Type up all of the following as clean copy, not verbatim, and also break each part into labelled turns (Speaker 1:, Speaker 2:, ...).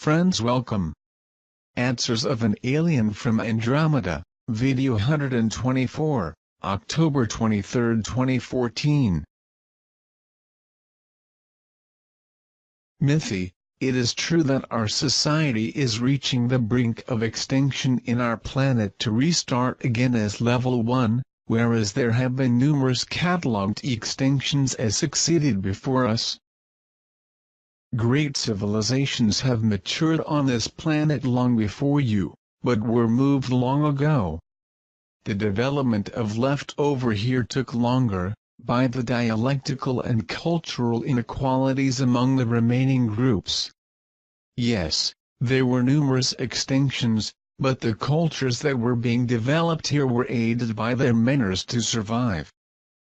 Speaker 1: friends, welcome. Answers of an Alien from Andromeda, Video 124, October 23, 2014. Mythy, it is true that our society is reaching the brink of extinction in our planet to restart again as level 1, whereas there have been numerous catalogued extinctions as succeeded before us. Great civilizations have matured on this planet long before you, but were moved long ago. The development of leftover here took longer, by the dialectical and cultural inequalities among the remaining groups. Yes, there were numerous extinctions, but the cultures that were being developed here were aided by their manners to survive.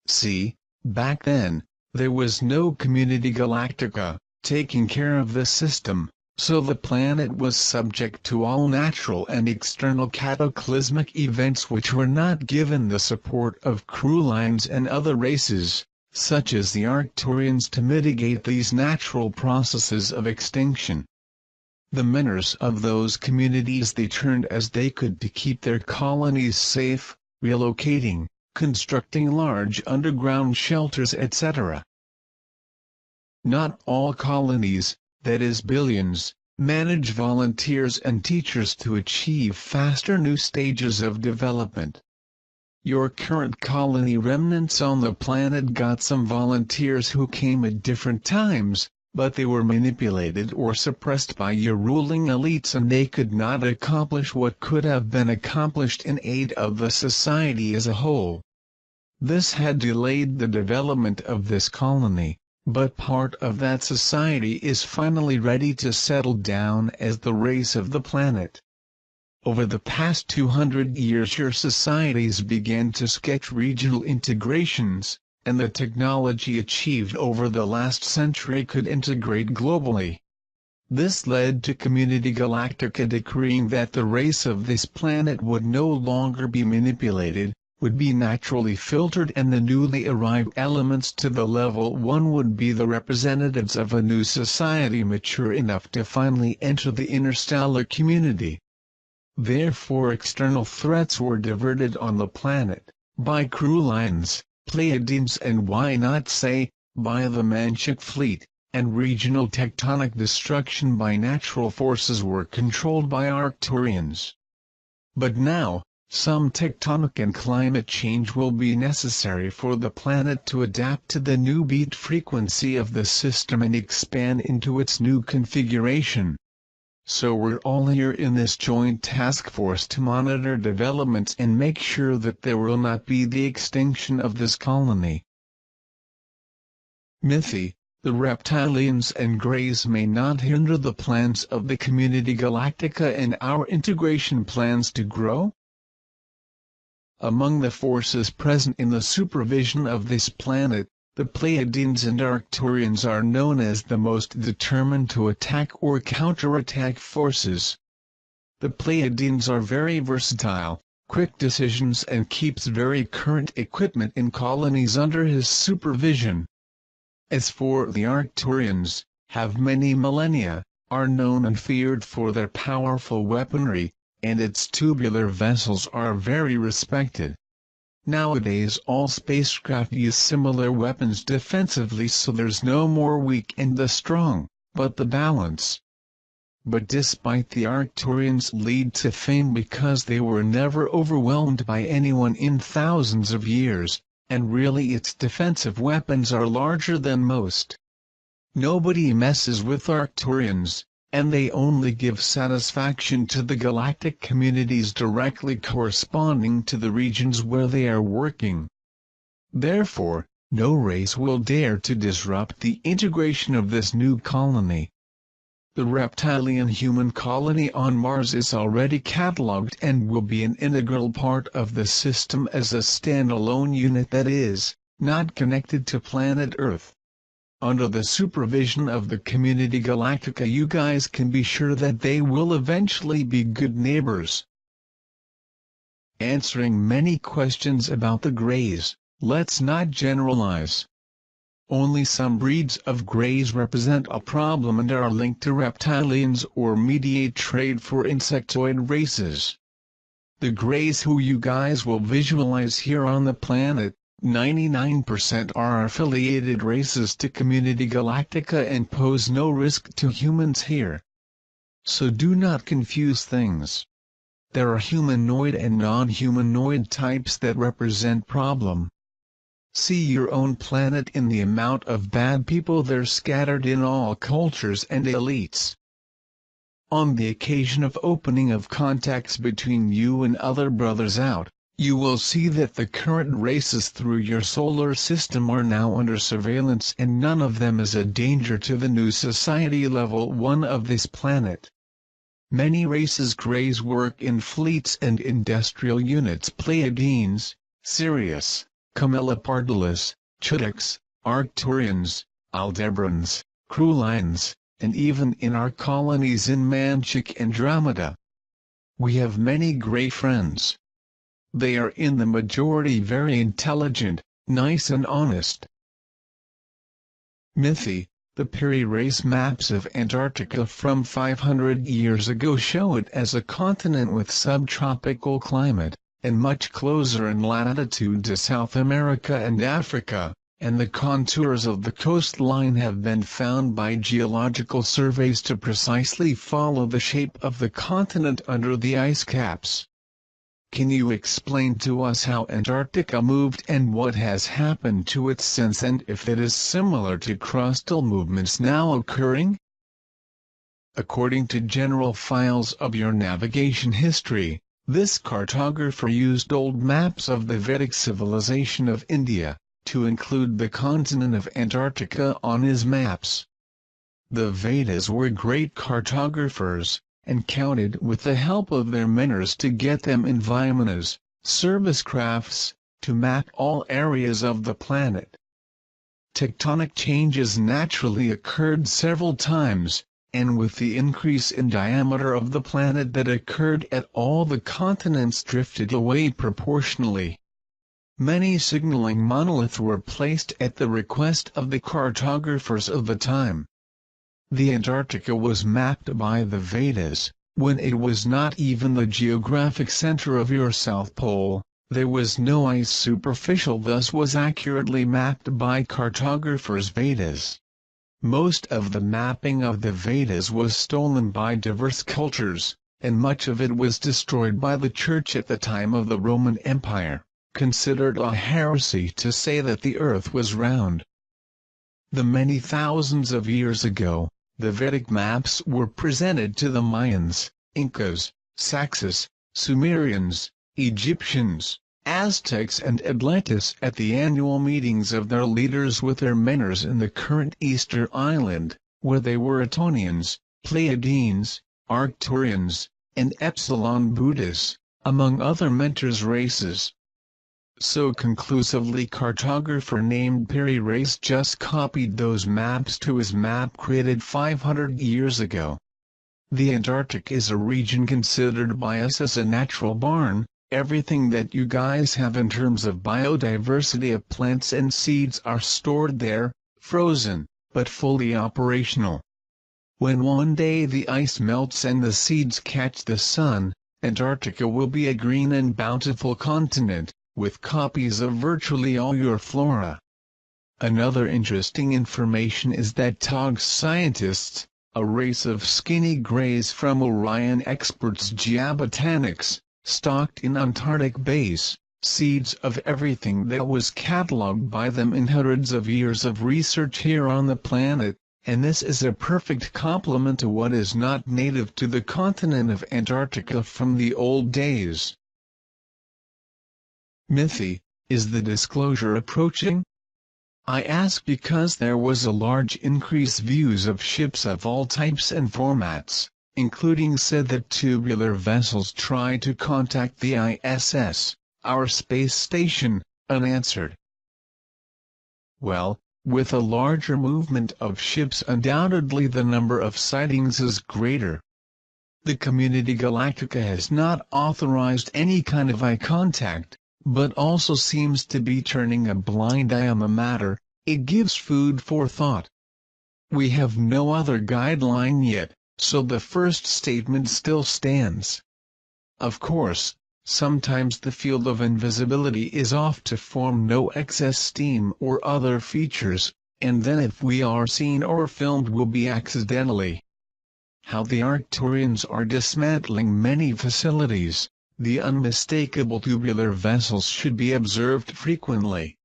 Speaker 1: See, back then, there was no community galactica, taking care of the system, so the planet was subject to all natural and external cataclysmic events which were not given the support of Krullians and other races, such as the Arcturians, to mitigate these natural processes of extinction. The manners of those communities they turned as they could to keep their colonies safe, relocating, constructing large underground shelters, etc. Not all colonies, that is billions, manage volunteers and teachers to achieve faster new stages of development. Your current colony remnants on the planet got some volunteers who came at different times, but they were manipulated or suppressed by your ruling elites and they could not accomplish what could have been accomplished in aid of the society as a whole. This had delayed the development of this colony. But part of that society is finally ready to settle down as the race of the planet. Over the past 200 years your societies began to sketch regional integrations, and the technology achieved over the last century could integrate globally. This led to Community Galactica decreeing that the race of this planet would no longer be manipulated, would be naturally filtered, and the newly arrived elements to the level 1 would be the representatives of a new society mature enough to finally enter the interstellar community. Therefore external threats were diverted on the planet, by Krullians, Pleiadians, and why not say, by the Manchik fleet, and regional tectonic destruction by natural forces were controlled by Arcturians. But now, some tectonic and climate change will be necessary for the planet to adapt to the new beat frequency of the system and expand into its new configuration. So we're all here in this joint task force to monitor developments and make sure that there will not be the extinction of this colony. Mythy, the reptilians and greys may not hinder the plans of the Community Galactica and our integration plans to grow? Among the forces present in the supervision of this planet, the Pleiadians and Arcturians are known as the most determined to attack or counterattack forces. The Pleiadians are very versatile, quick decisions, and keeps very current equipment in colonies under his supervision. As for the Arcturians, have many millennia, are known and feared for their powerful weaponry, and its tubular vessels are very respected. Nowadays all spacecraft use similar weapons defensively, so there's no more weak and the strong, but the balance. But despite the Arcturians lead to fame because they were never overwhelmed by anyone in thousands of years, and really its defensive weapons are larger than most. Nobody messes with Arcturians, and they only give satisfaction to the galactic communities directly corresponding to the regions where they are working. Therefore, no race will dare to disrupt the integration of this new colony. The reptilian-human colony on Mars is already catalogued and will be an integral part of the system as a standalone unit that is, not connected to planet Earth. Under the supervision of the Community Galactica you guys can be sure that they will eventually be good neighbors. Answering many questions about the Greys, let's not generalize. only some breeds of greys represent a problem and are linked to reptilians or mediate trade for insectoid races. The greys who you guys will visualize here on the planet, 99% are affiliated races to Community Galactica and pose no risk to humans here. So do not confuse things. There are humanoid and non-humanoid types that represent problem. See your own planet in the amount of bad people there scattered in all cultures and elites. On the occasion of opening of contacts between you and other brothers out, you will see that the current races through your solar system are now under surveillance and none of them is a danger to the new society level 1 of this planet. Many races greys work in fleets and industrial units Pleiadians, Sirius, camelopardalis, Chudaks, Arcturians, Aldebarans, Crulians, and even in our colonies in Manchik and Andromeda. We have many grey friends. They are in the majority very intelligent, nice and honest. Mythi, the Peri race maps of Antarctica from 500 years ago show it as a continent with subtropical climate, and much closer in latitude to South America and Africa, and the contours of the coastline have been found by geological surveys to precisely follow the shape of the continent under the ice caps. Can you explain to us how Antarctica moved and what has happened to it since, and if it is similar to crustal movements now occurring? According to general files of your navigation history, this cartographer used old maps of the Vedic civilization of India to include the continent of Antarctica on his maps. The Vedas were great cartographers, and counted with the help of their mentors to get them in Vimanas, service crafts, to map all areas of the planet. Tectonic changes naturally occurred several times, and with the increase in diameter of the planet that occurred at all the continents drifted away proportionally. Many signaling monoliths were placed at the request of the cartographers of the time. The Antarctica was mapped by the Vedas, when it was not even the geographic center of your South Pole, there was no ice superficial, thus was accurately mapped by cartographers Vedas. Most of the mapping of the Vedas was stolen by diverse cultures, and much of it was destroyed by the Church at the time of the Roman Empire, considered a heresy to say that the earth was round. The many thousands of years ago, the Vedic maps were presented to the Mayans, Incas, Saxons, Sumerians, Egyptians, Aztecs and Atlantis at the annual meetings of their leaders with their mentors in the current Easter Island, where they were Etonians, Pleiadians, Arcturians, and Epsilon Buddhists, among other mentors races. So conclusively cartographer named Peri Race just copied those maps to his map created 500 years ago. The Antarctic is a region considered by us as a natural barn. Everything that you guys have in terms of biodiversity of plants and seeds are stored there, frozen, but fully operational. When one day the ice melts and the seeds catch the sun, Antarctica will be a green and bountiful continent, with copies of virtually all your flora. Another interesting information is that Togs scientists, a race of skinny greys from Orion experts geobotanics, stocked in Antarctic base, seeds of everything that was catalogued by them in hundreds of years of research here on the planet, and this is a perfect complement to what is not native to the continent of Antarctica from the old days. Mythi, is the disclosure approaching? I ask because there was a large increase views of ships of all types and formats, including said that tubular vessels try to contact the ISS, our space station, unanswered. Well, with a larger movement of ships undoubtedly the number of sightings is greater. The Community Galactica has not authorized any kind of eye contact, but also seems to be turning a blind eye on the matter, It gives food for thought. We have no other guideline yet, so the first statement still stands. Of course, sometimes the field of invisibility is off to form no excess steam or other features, and then if we are seen or filmed will be accidentally. How the Arcturians are dismantling many facilities, the unmistakable tubular vessels should be observed frequently.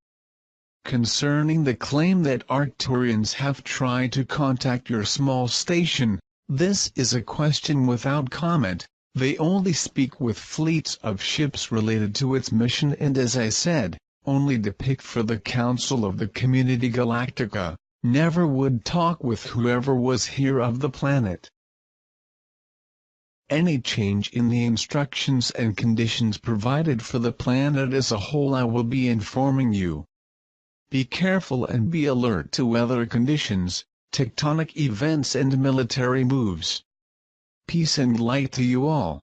Speaker 1: Concerning the claim that Arcturians have tried to contact your small station, this is a question without comment. They only speak with fleets of ships related to its mission and, as I said, only depict for the Council of the Community Galactica, never would talk with whoever was here of the planet. Any change in the instructions and conditions provided for the planet as a whole I will be informing you. Be careful and be alert to weather conditions, tectonic events and military moves. Peace and light to you all.